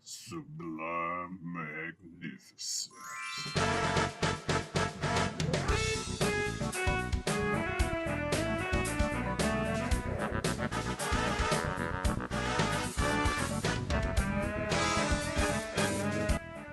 Sublime magnificence.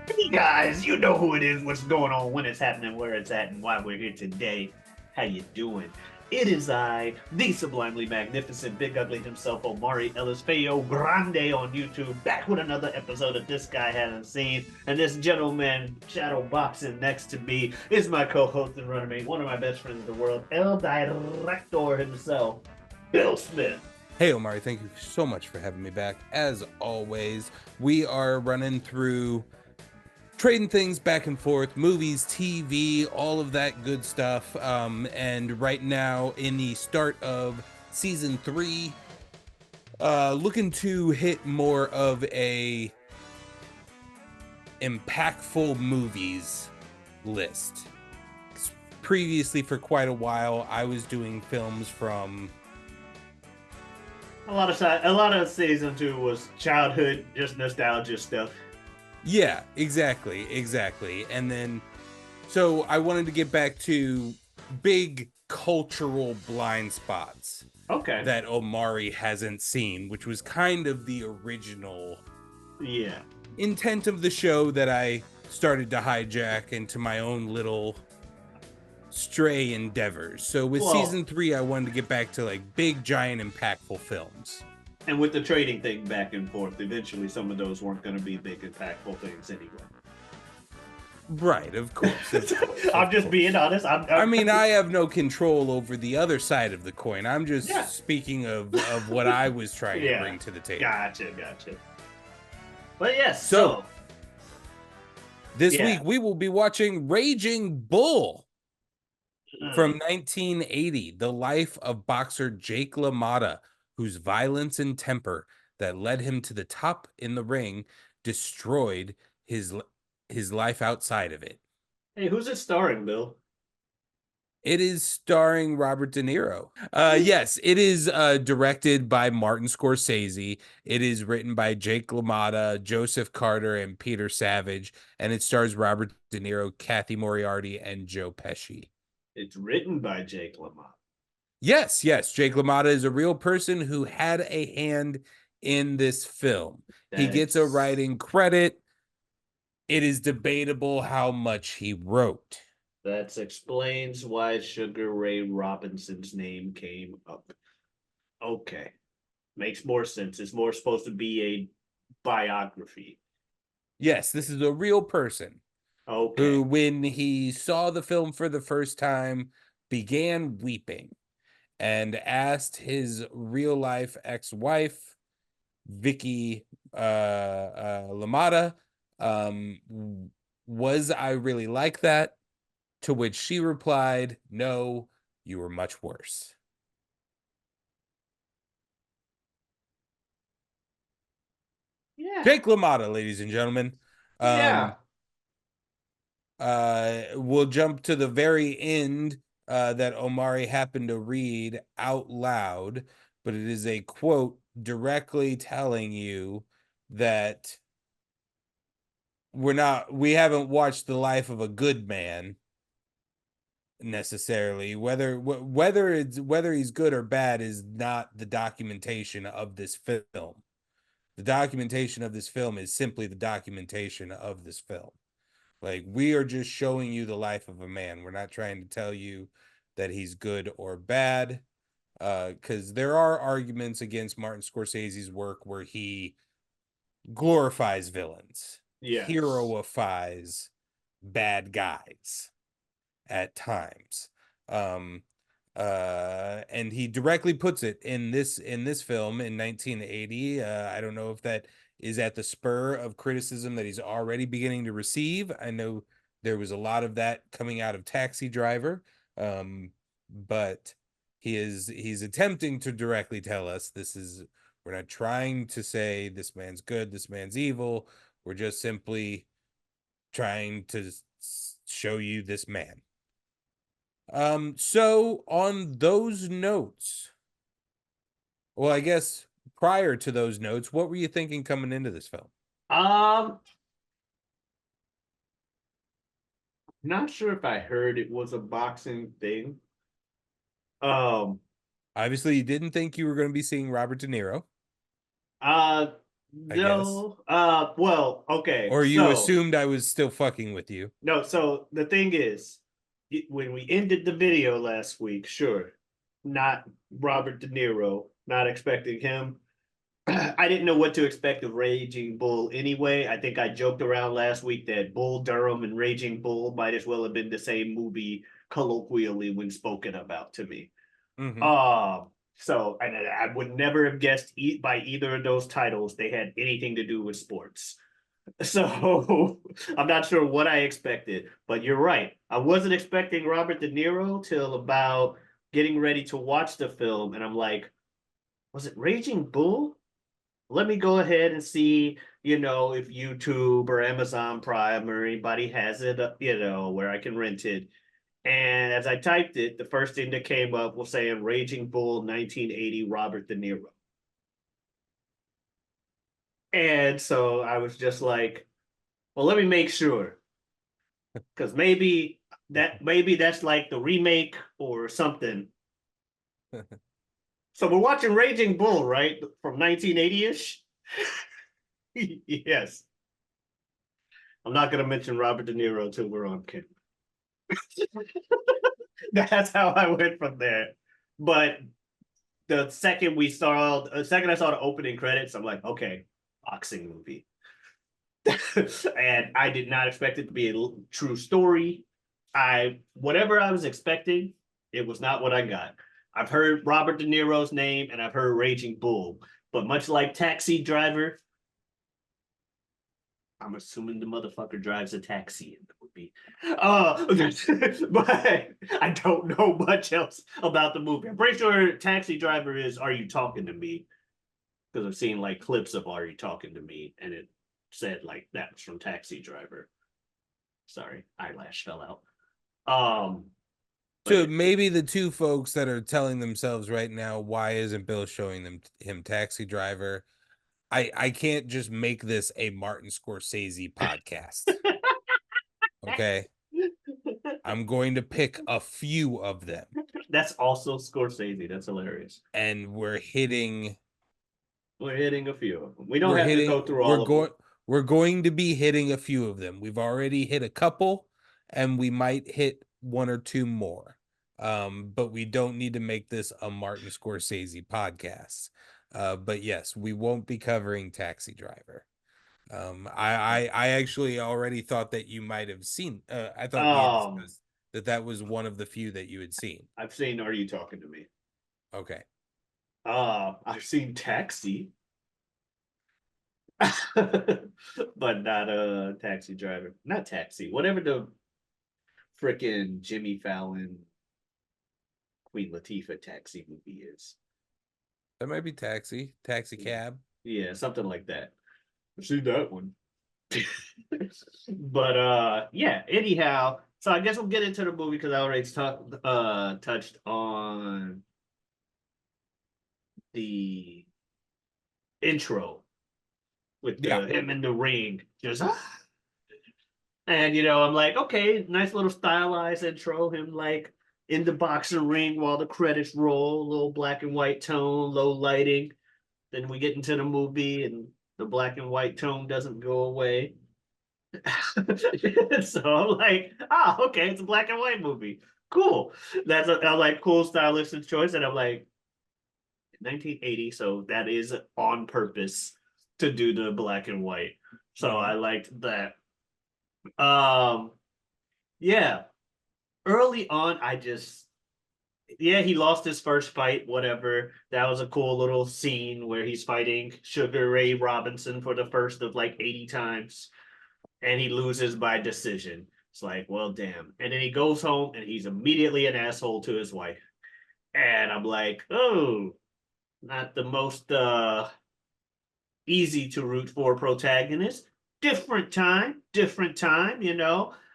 Hey guys, you know who it is, what's going on, when it's happening, where it's at, and why we're here today. How you doing? It is I, the sublimely magnificent Big Ugly himself, Omari Ellis Feo Grande on YouTube, back with another episode of This Guy Hasn't Seen. And this gentleman shadow boxing next to me is my co-host and runner one of my best friends in the world, El Director himself, Bill Smith. Hey, Omari, thank you so much for having me back. As always, we are running through trading things back and forth, movies, TV, all of that good stuff. And right now, in the start of season 3, looking to hit more of a impactful movies list. Previously, for quite a while, I was doing films from A lot of season 2 was childhood, just nostalgia stuff. Yeah, exactly. And then, so I wanted to get back to big cultural blind spots Okay. that Omari hasn't seen, which was kind of the original Yeah. intent of the show that I started to hijack into my own little stray endeavors. So with Well, season 3, I wanted to get back to like big, giant, impactful films. and with the trading thing back and forth, eventually some of those weren't going to be big, impactful things anyway. Right, of course. I'm just being honest. I mean, I have no control over the other side of the coin. I'm just Yeah. speaking of what I was trying Yeah. to bring to the table. Gotcha. But yes, So, this yeah. week we will be watching Raging Bull from 1980, the life of boxer Jake LaMotta, whose violence and temper that led him to the top in the ring destroyed his life outside of it. Hey, who's it starring, Bill? It is starring Robert De Niro. Yes, it is directed by Martin Scorsese. It is written by Jake LaMotta, Joseph Carter, and Peter Savage, and it stars Robert De Niro, Kathy Moriarty, and Joe Pesci. It's written by Jake LaMotta. Yes, Jake LaMotta is a real person who had a hand in this film. He gets a writing credit. It is debatable how much he wrote. That explains why Sugar Ray Robinson's name came up. Okay. Makes more sense. It's more supposed to be a biography. Yes, this is a real person. Okay. Who, when he saw the film for the first time, began weeping and asked his real life ex-wife, Vicky LaMotta, was I really like that? To which she replied, no, you were much worse. Yeah. Jake LaMotta, ladies and gentlemen. Yeah. We'll jump to the very end that Omari happened to read out loud, but it is a quote directly telling you that we haven't watched the life of a good man necessarily. Whether he's good or bad is not the documentation of this film. The documentation of this film is simply the documentation of this film. Like, we are just showing you the life of a man. We're not trying to tell you that he's good or bad, because there are arguments against Martin Scorsese's work where he glorifies villains, heroifies bad guys at times. And he directly puts it in this film in 1980. I don't know if that is at the spur of criticism that he's already beginning to receive. I know there was a lot of that coming out of Taxi Driver, but he's attempting to directly tell us we're not trying to say this man's good, this man's evil. We're just simply trying to show you this man. So on those notes, well, I guess prior to those notes, what were you thinking coming into this film? Not sure if I heard it was a boxing thing. Um, Obviously, you didn't think you were going to be seeing Robert De Niro, uh, I guess, no. Well, okay. or you So assumed I was still fucking with you. no. So the thing is, when we ended the video last week, sure, not Robert De Niro, not expecting him. I didn't know what to expect of Raging Bull anyway. I think I joked around last week that Bull Durham and Raging Bull might as well have been the same movie colloquially when spoken about to me. Mhm. So and I would never have guessed by either of those titles they had anything to do with sports. So I'm not sure what I expected, but you're right. I wasn't expecting Robert De Niro till about getting ready to watch the film, and I'm like, was it Raging Bull? Let me go ahead and see, if YouTube or Amazon Prime or anybody has it, where I can rent it. And as I typed it, the first thing that came up was saying Raging Bull 1980 Robert De Niro. And so I was just like, well, let me make sure. Because maybe that's like the remake or something. So we're watching Raging Bull, right? From 1980-ish. Yes. I'm not going to mention Robert De Niro until we're on camera. That's how I went from there. But the second I saw the opening credits, I'm like, okay, boxing movie. And I did not expect it to be a true story. Whatever I was expecting, it was not what I got. I've heard Robert De Niro's name and I've heard Raging Bull, but much like Taxi Driver, I'm assuming the motherfucker drives a taxi in the movie. But I don't know much else about the movie. I'm pretty sure Taxi Driver is Are You Talking to Me? Because I've seen like clips of Are You Talking to Me? And it said like that's from Taxi Driver. Sorry, eyelash fell out. So But maybe the two folks that are telling themselves right now, why isn't Bill showing him Taxi Driver? I can't just make this a Martin Scorsese podcast. Okay. I'm going to pick a few of them. That's also Scorsese. That's hilarious. And We're hitting a few of them. We don't we're have to hitting go through all of them. we're going to be hitting a few of them. We've already hit a couple and we might hit one or two more. But we don't need to make this a Martin Scorsese podcast. But yes, we won't be covering Taxi Driver. I actually already thought that you might have seen. I thought we had discussed that was one of the few that you had seen. I've seen Are You Talking to Me? Okay. I've seen Taxi, but not a Taxi Driver. Not Taxi. Whatever the freaking Jimmy Fallon, Queen Latifah Taxi movie is. That might be Taxi Cab. Yeah, something like that. I've seen that one. But yeah, anyhow, so I guess we'll get into the movie because I already touched on the intro with him in the ring. Just and I'm like, okay, nice little stylized intro, him like in the boxing ring while the credits roll, little black and white tone, low lighting. Then we get into the movie and the black and white tone doesn't go away. So I'm like, okay, it's a black and white movie. Cool. I like cool stylistic choice. And I'm like, 1980, so that is on purpose to do the black and white. So I liked that. Yeah. Early on, he lost his first fight, whatever. That was a cool little scene where he's fighting Sugar Ray Robinson for the first of like 80 times. And he loses by decision. It's like, well, damn. And then he goes home and he's immediately an asshole to his wife. And I'm like, oh, not the most easy to root for protagonist. Different time.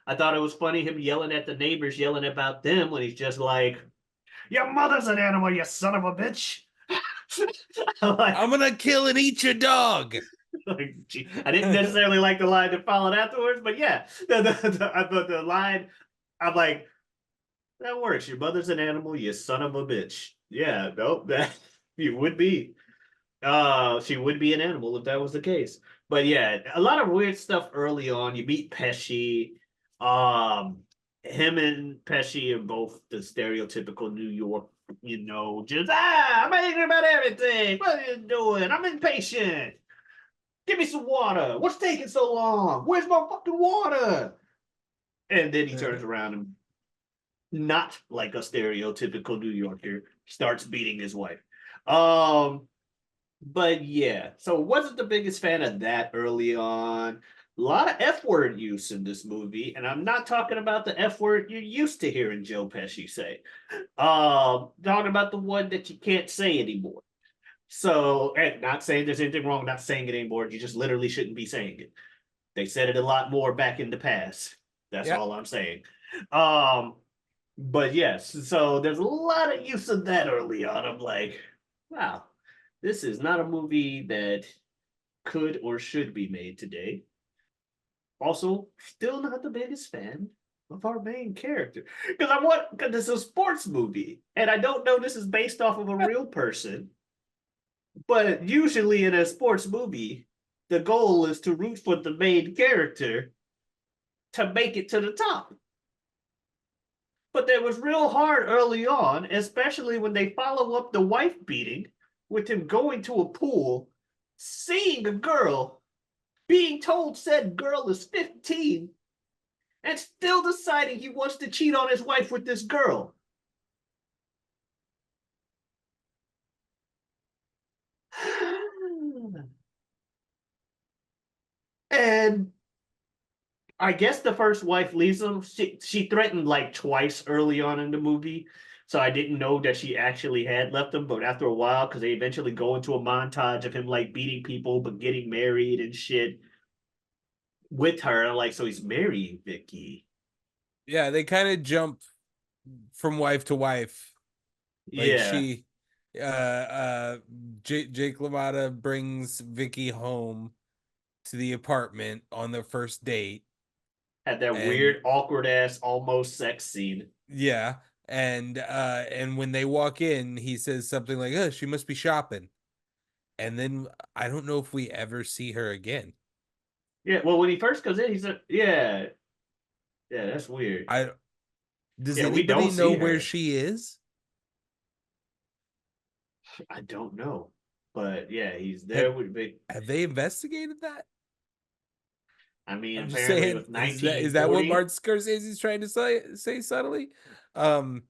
I thought it was funny him yelling at the neighbors, yelling about them when he's just like, your mother's an animal, you son of a bitch. I'm gonna kill and eat your dog. Like, I didn't necessarily like the line that followed afterwards, but yeah, the line, I'm like, that works. Your mother's an animal, you son of a bitch. Yeah, nope, that you would be. She would be an animal if that was the case. But yeah, a lot of weird stuff early on. You meet Pesci. Um, him and Pesci are both the stereotypical New York, just I'm angry about everything. What are you doing? I'm impatient. Give me some water. What's taking so long? Where's my fucking water? And then he turns around and, not like a stereotypical New Yorker, starts beating his wife. But yeah, so wasn't the biggest fan of that early on. A lot of F word use in this movie, and I'm not talking about the F word you're used to hearing Joe Pesci say. Talking about the one that you can't say anymore. So, and not saying there's anything wrong with not saying it anymore. You just literally shouldn't be saying it. They said it a lot more back in the past. That's Yeah. all I'm saying. Um, but yes, so there's a lot of use of that early on. I'm like, wow, this is not a movie that could or should be made today. Also, still not the biggest fan of our main character because this is a sports movie, and I don't know this is based off of a real person. But usually in a sports movie, the goal is to root for the main character to make it to the top. But that was real hard early on, especially when they follow up the wife beating with him going to a pool, seeing a girl, being told said girl is 15, and still deciding he wants to cheat on his wife with this girl. And I guess the first wife leaves him. She threatened like twice early on in the movie. So I didn't know that she actually had left him. But after a while, because they eventually go into a montage of him like beating people but getting married and shit with her. Like, so he's marrying Vicky. Yeah, they kind of jump from wife to wife. Like Yeah. she Jake LaMotta brings Vicky home to the apartment on their first date. Had that And weird, awkward ass almost sex scene. yeah, and when they walk in, he says something like, "Oh, she must be shopping." And then I don't know if we ever see her again. Yeah, well, when he first comes in, he said, yeah, yeah, that's weird. I Does Yeah, we don't anybody know see where her. she is? I don't know. But yeah, he's Have there with Vic. have they investigated that? I mean, I'm just apparently saying, with is that what 1940. Martin Scorsese's trying to say subtly? Um,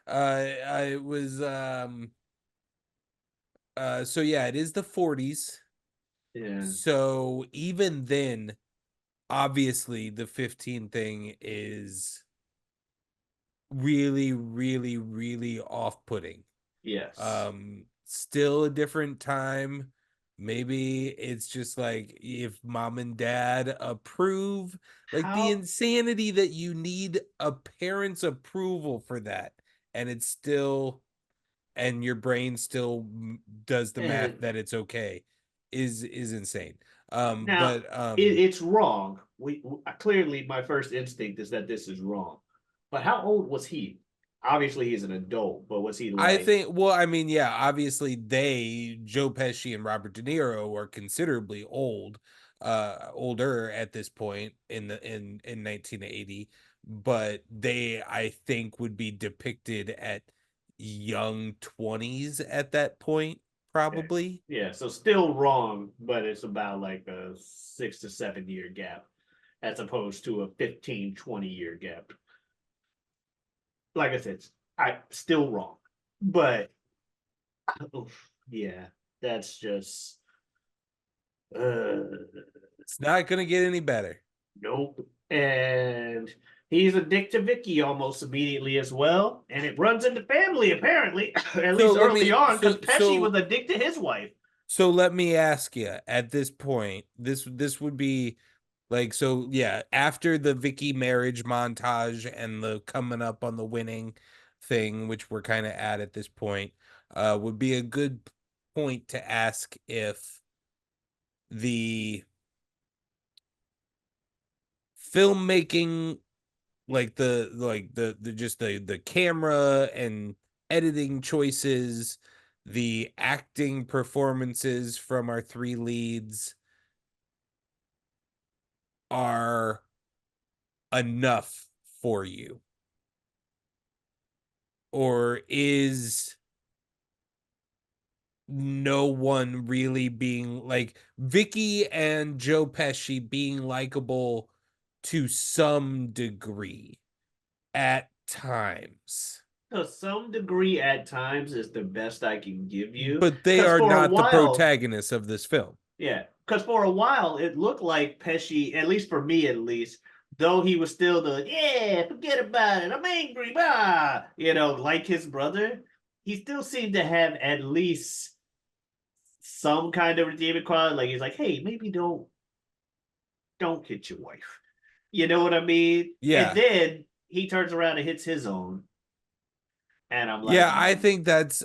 I was so yeah, it is the 40s. Yeah, So even then, obviously, the 15 thing is really, really, really off-putting. yes. Still a different time. Maybe it's just like if mom and dad approve, like the How insanity that you need a parent's approval for that, and it's still, and your brain still does the math and that it's okay, is insane. now But it's wrong. We clearly my first instinct is that this is wrong. But how old was he? Obviously, he's an adult, but was he I like, think, well, I mean, yeah, obviously Joe Pesci and Robert De Niro are considerably older at this point in 1980, but they, I think, would be depicted at young 20s at that point, okay, probably. yeah, so still wrong, but it's about like a 6 to 7 year gap as opposed to a 15-20 year gap. Like I said, I still wrong, but oof, yeah, that's just uh It's not gonna get any better. nope. And he's a dick to Vicky almost immediately as well, and it runs into family apparently, at So least let early me on, because so Pesci was so a dick to his wife. so let me ask you at this point, this would be like, so yeah, after the Vicky marriage montage and the coming up on the winning thing, which we're kind of at this point, would be a good point to ask if the filmmaking, like the camera and editing choices, the acting performances from our three leads are enough for you? Or is no one really being like Vicky and Joe Pesci being likable to some degree at times? To some degree, at times, is the best I can give you. But they Because are for a not the while, protagonists of this film. yeah, because for a while it looked like Pesci, at least for me, at least, though he was still the yeah, forget about it, I'm angry, bah, like his brother, he still seemed to have at least some kind of redeeming quality. Like he's like, hey, maybe don't hit your wife. You know what I mean? And Yeah. then he turns around and hits his own. And I'm like, Yeah, I think that's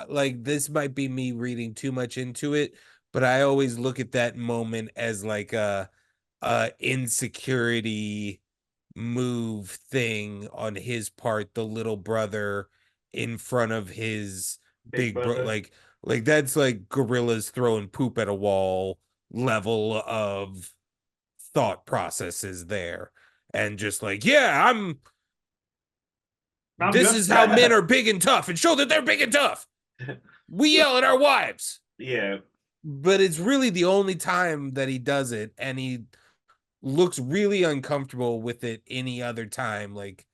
like this might be me reading too much into it, but I always look at that moment as like a insecurity move thing on his part, the little brother in front of his big big bro, brother. like that's like gorillas throwing poop at a wall level of thought processes there. And just like, yeah, I'm this good. is how men are big and tough, and show that they're big and tough. We yell at our wives. Yeah. But it's really the only time that he does it, and he looks really uncomfortable with it any other time, like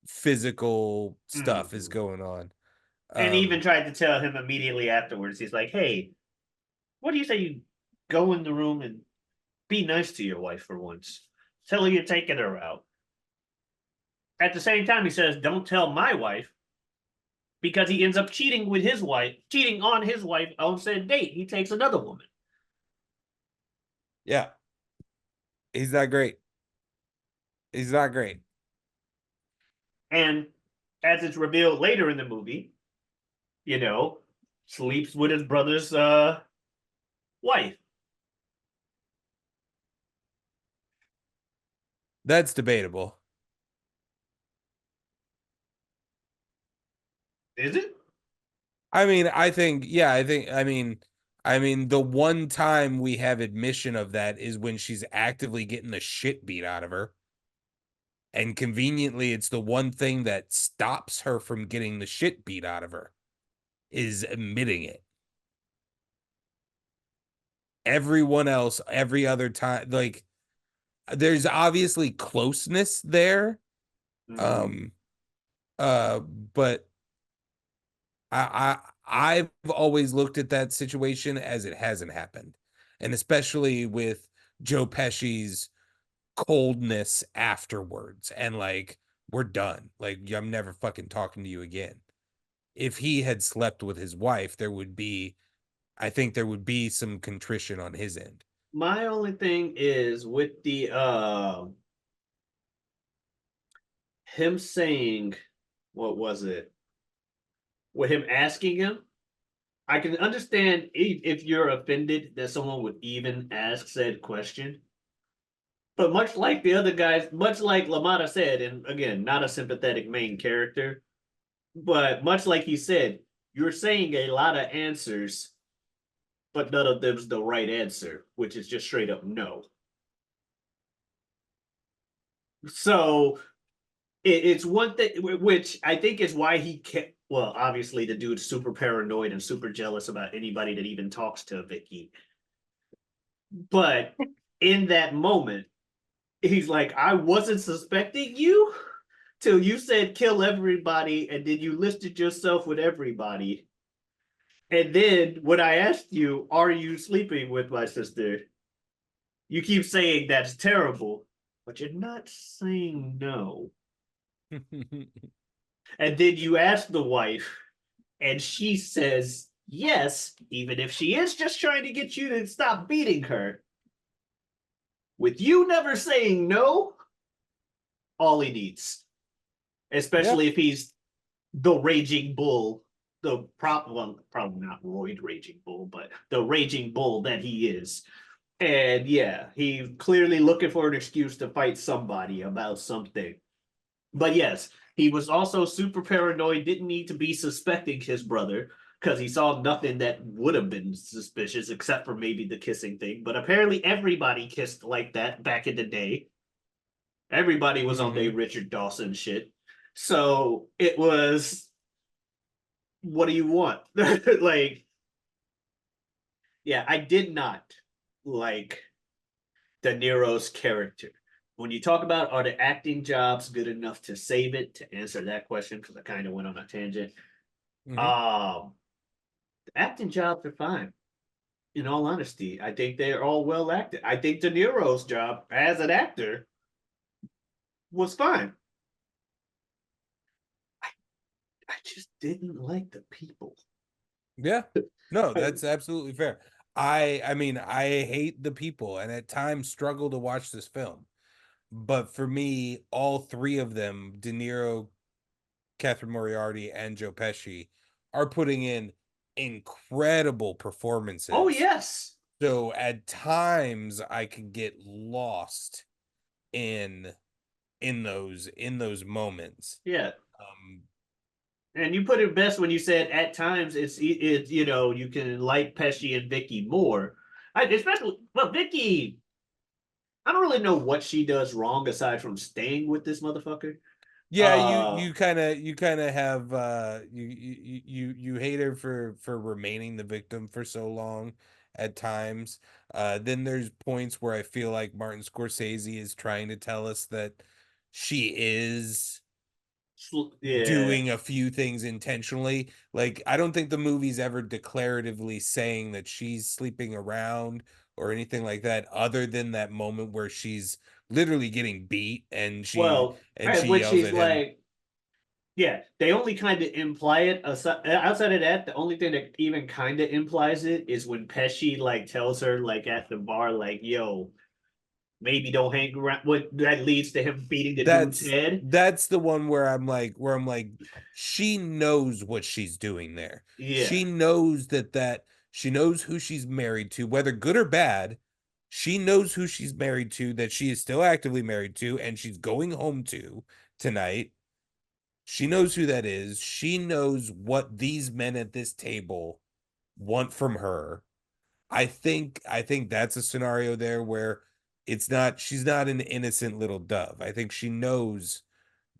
physical stuff is Mhm. going on. And he even tried to tell him immediately afterwards. He's like, hey, what do you say you go in the room and be nice to your wife for once? Tell her you're taking her out. At the same time, he says, don't tell my wife because he ends up cheating with his wife, cheating on his wife on said date. He takes another woman. Yeah, he's not great. He's not great. And as it's revealed later in the movie, you know, sleeps with his brother's wife. That's debatable. Is it? I mean, I mean, the one time we have admission of that is when she's actively getting the shit beat out of her. And conveniently, it's the one thing that stops her from getting the shit beat out of her is admitting it. Everyone else, every other time, like there's obviously closeness there. Um, but I've always looked at that situation as it hasn't happened. And especially with Joe Pesci's coldness afterwards and like we're done. Like I'm never fucking talking to you again. If he had slept with his wife, I think there would be some contrition on his end. My only thing is with the him saying, what was it? With him asking him, I can understand if you're offended that someone would even ask said question. But much like the other guys, much like LaMotta said, and again, not a sympathetic main character, but much like he said, you're saying a lot of answers, but none of them's the right answer, which is just straight up no. So it's one thing, which I think is why he kept. Well, obviously, the dude's super paranoid and super jealous about anybody that even talks to Vicky. But in that moment, he's like, I wasn't suspecting you till you said kill everybody, and then you listed yourself with everybody. And then when I asked you, are you sleeping with my sister? You keep saying that's terrible, but you're not saying no. And then you ask the wife, and she says yes, even if she is just trying to get you to stop beating her. With you never saying no, all he needs, Yeah. especially if he's the raging bull, well, probably not Royd Raging Bull, but the Raging Bull that he is. And yeah, he clearly looking for an excuse to fight somebody about something. But yes, he was also super paranoid, didn't need to be suspecting his brother because he saw nothing that would have been suspicious except for maybe the kissing thing. But apparently everybody kissed like that back in the day. Everybody was on their Richard Dawson shit. So it was, what do you want? Like, yeah, I did not like De Niro's character. When you talk about are the acting jobs good enough to save it, to answer that question, because I kind of went on a tangent. The acting jobs are fine. In all honesty, I think they're all well acted. I think De Niro's job as an actor was fine. I just didn't like the people. Yeah. No, that's absolutely fair. I mean, I hate the people and at times struggle to watch this film. But for me, all three of them, De Niro, Catherine Moriarty, and Joe Pesci, are putting in incredible performances. Oh, yes. So at times I can get lost in those moments. Yeah. And you put it best when you said at times it's you know, you can like Pesci and Vicky more. Especially, well, Vicky, I don't really know what she does wrong aside from staying with this motherfucker. Yeah, you kind of have you hate her for remaining the victim for so long at times. Then there's points where I feel like Martin Scorsese is trying to tell us that she is doing a few things intentionally. Like, I don't think the movie's ever declaratively saying that she's sleeping around or anything like that, other than that moment where she's literally getting beat and she when yells she's at him. like, yeah, they only kind of imply it. Outside of that, the only thing that even kind of implies it is when Pesci like tells her like at the bar, like, "Yo, maybe don't hang around." What that leads to him beating the dude's head. That's the one where I'm like, she knows what she's doing there. Yeah. She knows that she knows who she's married to, whether good or bad. She knows who she's married to, that she is still actively married to, and she's going home to tonight. She knows who that is. She knows what these men at this table want from her. I think that's a scenario there where she's not an innocent little dove. I think she knows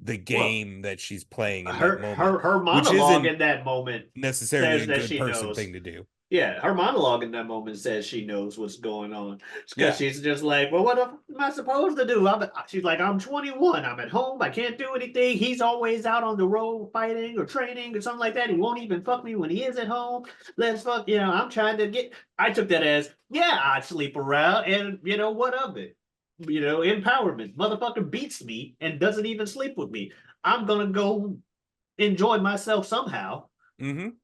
the game that she's playing in that moment. Her monologue in that moment necessarily says a that good she person knows. thing to do. Yeah, her monologue in that moment says she knows what's going on. Because she's just like, well, what am I supposed to do? She's like, I'm 21. I'm at home. I can't do anything. He's always out on the road fighting or training or something like that. He won't even fuck me when he is at home. Let's fuck, you know, I'm trying to get. I took that as, yeah, I'd sleep around and, you know, what of it? You know, empowerment. Motherfucker beats me and doesn't even sleep with me. I'm going to go enjoy myself somehow.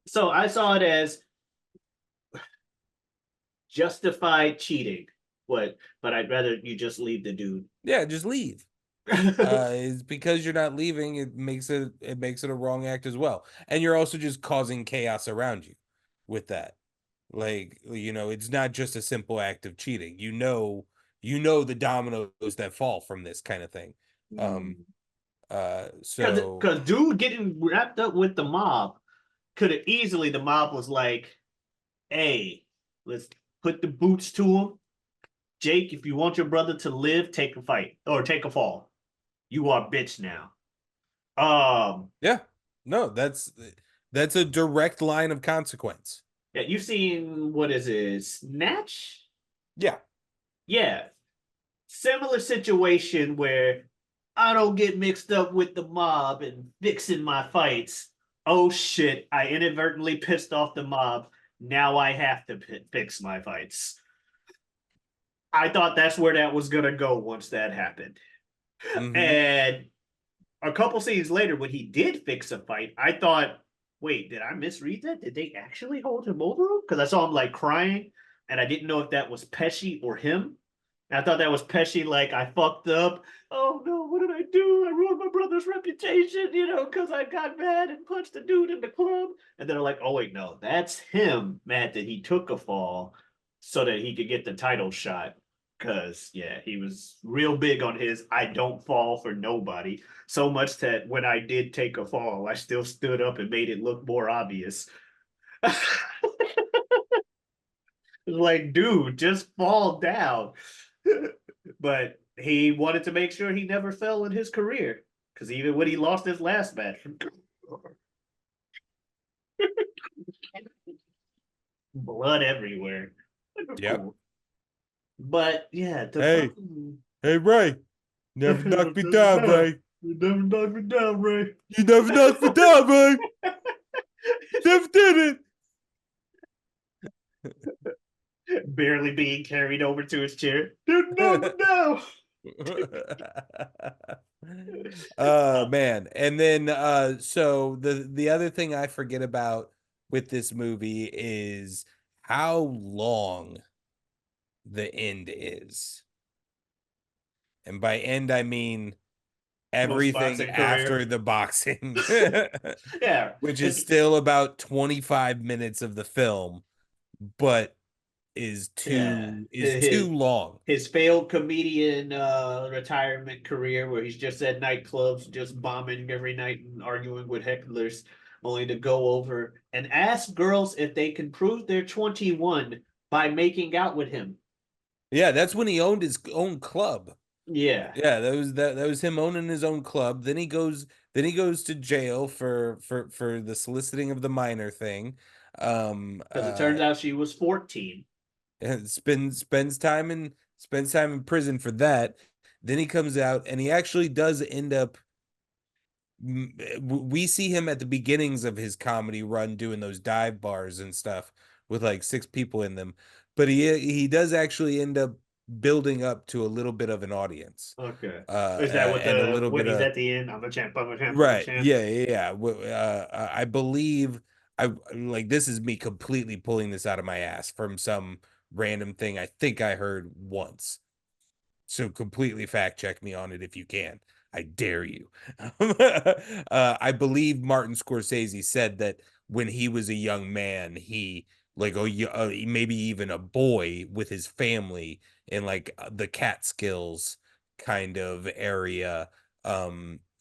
So I saw it as justified cheating. But I'd rather you just leave the dude. Yeah, just leave. It's because you're not leaving, it makes it a wrong act as well. And you're also just causing chaos around you with that. Like, you know, it's not just a simple act of cheating. You know the dominoes that fall from this kind of thing. So because dude getting wrapped up with the mob could have easily, the mob was like, hey, let's put the boots to him. Jake, if you want your brother to live, take a fight or take a fall. You are bitch now. Yeah, no, that's a direct line of consequence. Yeah, you've seen, what is it, Snatch? Yeah, similar situation where I don't get mixed up with the mob and fixing my fights. Oh shit, I inadvertently pissed off the mob. Now I have to fix my fights. I thought that's where that was going to go once that happened. And a couple scenes later, when he did fix a fight, I thought, wait, did I misread that? Did they actually hold him over him? Because I saw him like crying, and I didn't know if that was Pesci or him. I thought that was Pesci, like, I fucked up. Oh no, what did I do? I ruined my brother's reputation, because I got mad and punched the dude in the club. And they're like, oh wait, no, that's him mad that he took a fall so that he could get the title shot. Cause yeah, he was real big on his I don't fall for nobody. So much that when I did take a fall, I still stood up and made it look more obvious. Like, dude, just fall down. But he wanted to make sure he never fell in his career. Because even when he lost his last match, blood everywhere. Yep. Cool. But yeah, Hey. fucking... Hey, Ray. Never knock me down, Ray. You never knocked me down, Ray. You never knocked me down, Ray. Never did it. Barely being carried over to his chair. Didn't knock me down. Oh man. And then so the other thing I forget about with this movie is how long the end is. And by end I mean everything Post-boxing after career. the boxing. Yeah. Which is still about 25 minutes of the film, but is too long. His failed comedian retirement career where he's just at nightclubs, just bombing every night and arguing with hecklers, only to go over and ask girls if they can prove they're 21 by making out with him. Yeah, that's when he owned his own club. Yeah. Yeah, that was him owning his own club. Then he goes to jail for the soliciting of the minor thing. Because it turns out she was 14. And spends time in prison for that. Then he comes out and he actually does end up, we see him at the beginnings of his comedy run doing those dive bars and stuff with like 6 people in them, but he does actually end up building up to a little bit of an audience. Okay. Is that what and a little when bit he's of, at the end? I'm a champ, I'm a champ, I'm a right? champ. Yeah. I believe I like this is me completely pulling this out of my ass from some random thing I think I heard once. So completely fact check me on it if you can. I dare you. I believe Martin Scorsese said that when he was a young man, he like maybe even a boy with his family in like the Catskills kind of area.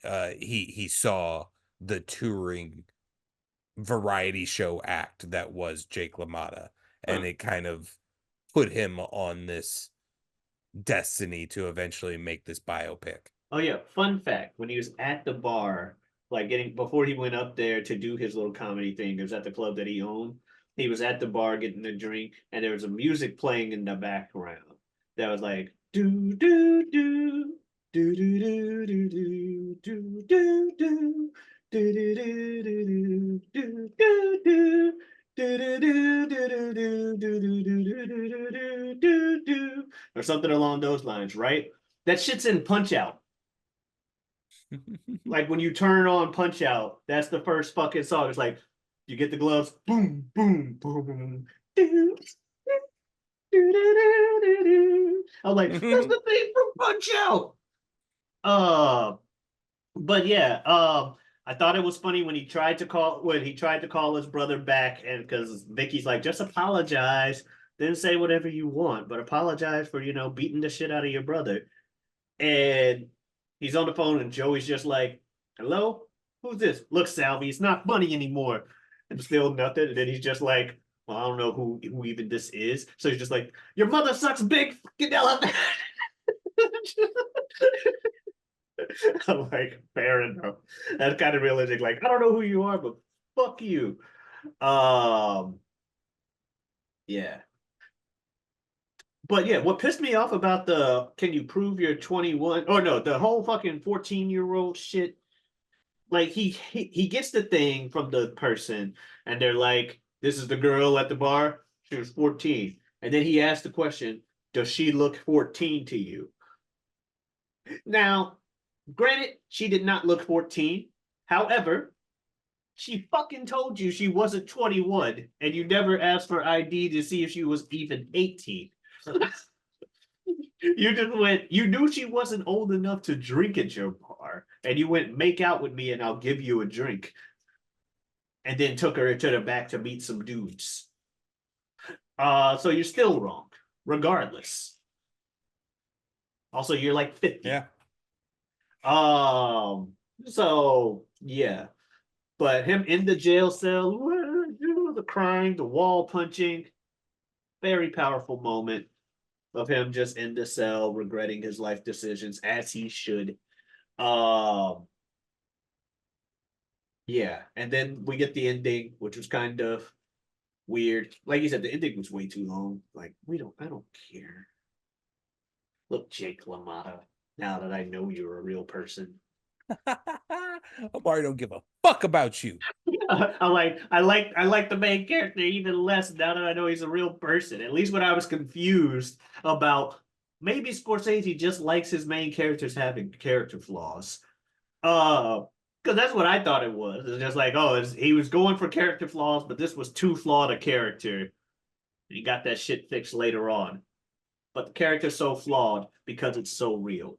He saw the touring variety show act that was Jake LaMotta, and it kind of put him on this destiny to eventually make this biopic. Oh yeah, fun fact: when he was at the bar, like before he went up there to do his little comedy thing, it was at the club that he owned. He was at the bar getting a drink, and there was a music playing in the background that was like do do do do do do do do do do do do do do do do do do or something along those lines, right? That shit's in Punch Out. Like when you turn on Punch Out, that's the first fucking song. It's like you get the gloves, boom, boom, boom, boom. I'm like, that's the thing from Punch Out. But yeah, I thought it was funny when he tried to call his brother back, and because Vicky's like, just apologize, then say whatever you want, but apologize for beating the shit out of your brother. And he's on the phone, and Joey's just like, hello, who's this? Look, Salvi, it's not funny anymore. And still nothing. And then he's just like, well, I don't know who even this is. So he's just like, your mother sucks big fucking elephant. I'm like, fair enough. That's kind of realistic. Like, I don't know who you are, but fuck you. Yeah. But yeah, what pissed me off about can you prove you're 21? Oh no, the whole fucking 14-year-old shit. Like he gets the thing from the person, and they're like, this is the girl at the bar. She was 14. And then he asked the question, does she look 14 to you? Now, granted, she did not look 14. However, she fucking told you she wasn't 21, and you never asked for ID to see if she was even 18. You just went, you knew she wasn't old enough to drink at your bar, and you went, make out with me and I'll give you a drink. And then took her to the back to meet some dudes. So you're still wrong, regardless. Also, you're like 50. Yeah. So yeah. But him in the jail cell, the crying, the wall punching, very powerful moment of him just in the cell, regretting his life decisions as he should. Um, yeah, and then we get the ending, which was kind of weird. Like you said, the ending was way too long. Like I don't care. Look, Jake LaMotta. Now that I know you're a real person, Omari don't give a fuck about you. I like the main character even less now that I know he's a real person. At least when I was confused about maybe Scorsese just likes his main characters having character flaws. Because that's what I thought it was. It's just like, oh, he was going for character flaws, but this was too flawed a character. He got that shit fixed later on. But the character's so flawed because it's so real.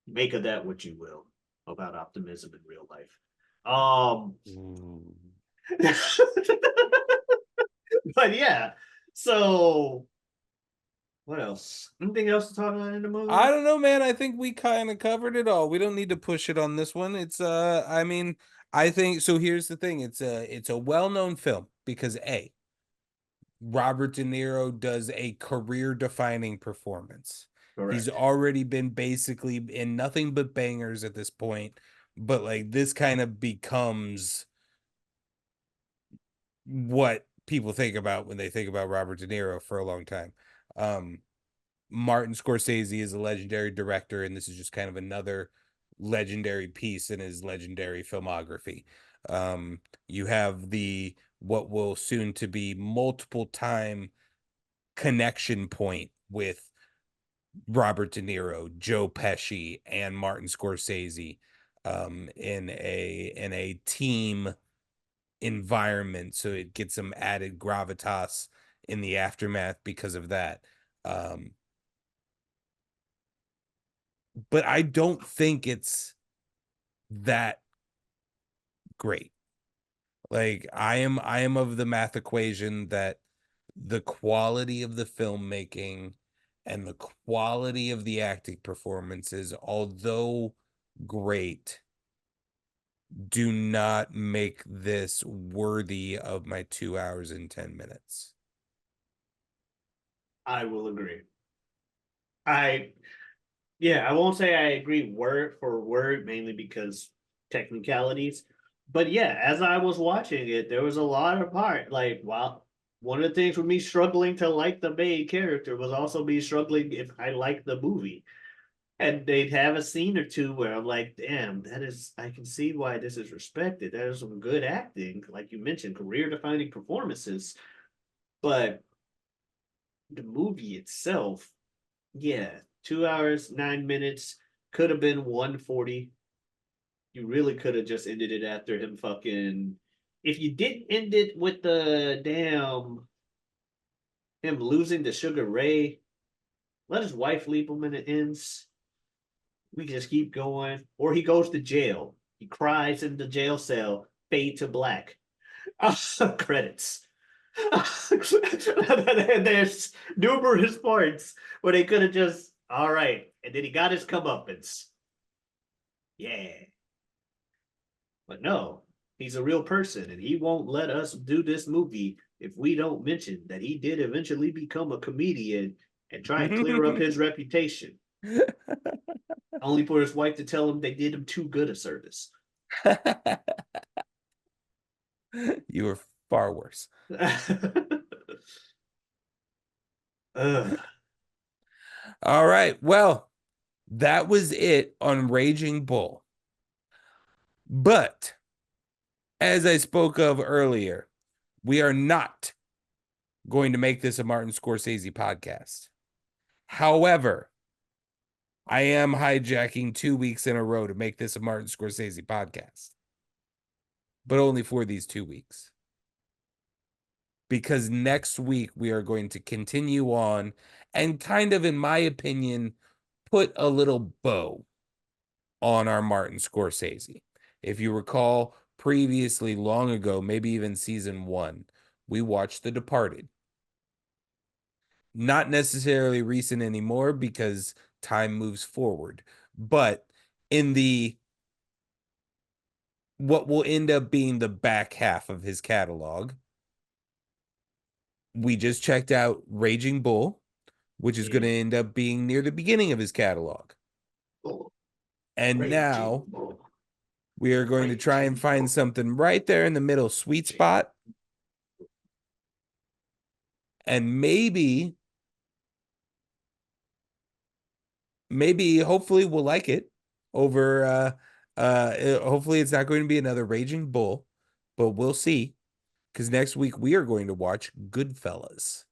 Make of that what you will about optimism in real life. But yeah. So what else? Anything else to talk about in the movie? I don't know, man. I think we kind of covered it all. We don't need to push it on this one. It's I mean, I think so. Here's the thing. It's a well-known film because A, Robert De Niro does a career-defining performance. Correct. He's already been basically in nothing but bangers at this point, but like this kind of becomes what people think about when they think about Robert De Niro for a long time. Martin Scorsese is a legendary director, and this is just kind of another legendary piece in his legendary filmography. You have the what will soon to be multiple time connection point with Robert De Niro, Joe Pesci, and Martin Scorsese in a team environment, so it gets some added gravitas in the aftermath because of that. But I don't think it's that great. Like I am of the math equation that the quality of the filmmaking and the quality of the acting performances, although great, do not make this worthy of my 2 hours and 10 minutes. I will agree. I Yeah, I won't say I agree word for word, mainly because technicalities. But yeah, as I was watching it, there was a lot of part. Like, wow, one of the things with me struggling to like the main character was also me struggling if I like the movie. And they'd have a scene or two where I'm like, damn, I can see why this is respected. There's some good acting, like you mentioned, career defining performances. But the movie itself, yeah, 2 hours, 9 minutes, could have been 140. You really could have just ended it after him fucking. If you didn't end it with the damn him losing to Sugar Ray, let his wife leave him and it ends. We just keep going. Or he goes to jail. He cries in the jail cell, fade to black. Credits. There's numerous parts where they could have just, all right. And then he got his comeuppance. Yeah. But no, he's a real person and he won't let us do this movie if we don't mention that he did eventually become a comedian and try and clear up his reputation. Only for his wife to tell him they did him too good a service. You were far worse. All right. Well, that was it on Raging Bull. But as I spoke of earlier, we are not going to make this a Martin Scorsese podcast. However, I am hijacking 2 weeks in a row to make this a Martin Scorsese podcast, but only for these 2 weeks. because next week we are going to continue on and kind of, in my opinion, put a little bow on our Martin Scorsese. If you recall, previously, long ago, maybe even season 1, we watched The Departed. Not necessarily recent anymore because time moves forward, but in the what will end up being the back half of his catalog, we just checked out Raging Bull, which is going to end up being near the beginning of his catalog. And now we are going to try and find something right there in the middle, sweet spot. And maybe, hopefully we'll like it over, hopefully it's not going to be another Raging Bull, but we'll see. Because next week we are going to watch Goodfellas.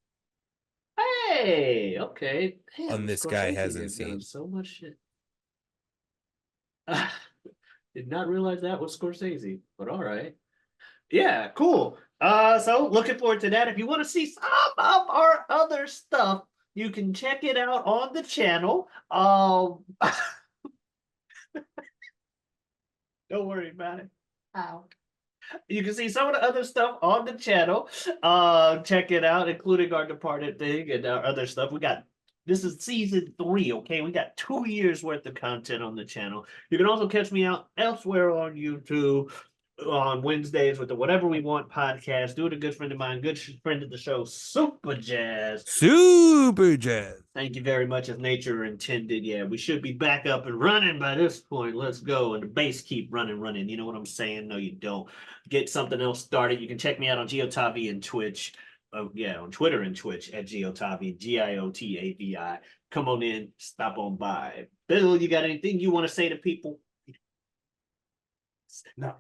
Hey, okay. Damn, On This Guy Scorsese Hasn't has done Seen. so much shit. Did not realize that was Scorsese, but all right. Yeah, cool. So looking forward to that. If you want to see some of our other stuff, you can check it out on the channel. Don't worry about it. Ow. You can see some of the other stuff on the channel. Check it out, including our Departed thing and our other stuff. This is season 3, okay? We got 2 years worth of content on the channel. You can also catch me out elsewhere on YouTube on Wednesdays with the Whatever We Want podcast. Do it, a good friend of mine, good friend of the show, Super Jazz. Super Jazz. Thank you very much, as nature intended. Yeah, we should be back up and running by this point. Let's go. And the bass keep running. You know what I'm saying? No, you don't. Get something else started. You can check me out on Geotavi and Twitch. On Twitter and Twitch at Geotavi, Giotavi. Come on in, stop on by. Bill, you got anything you want to say to people? No.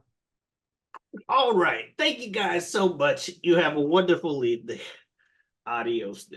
All right. Thank you guys so much. You have a wonderful evening. Adios.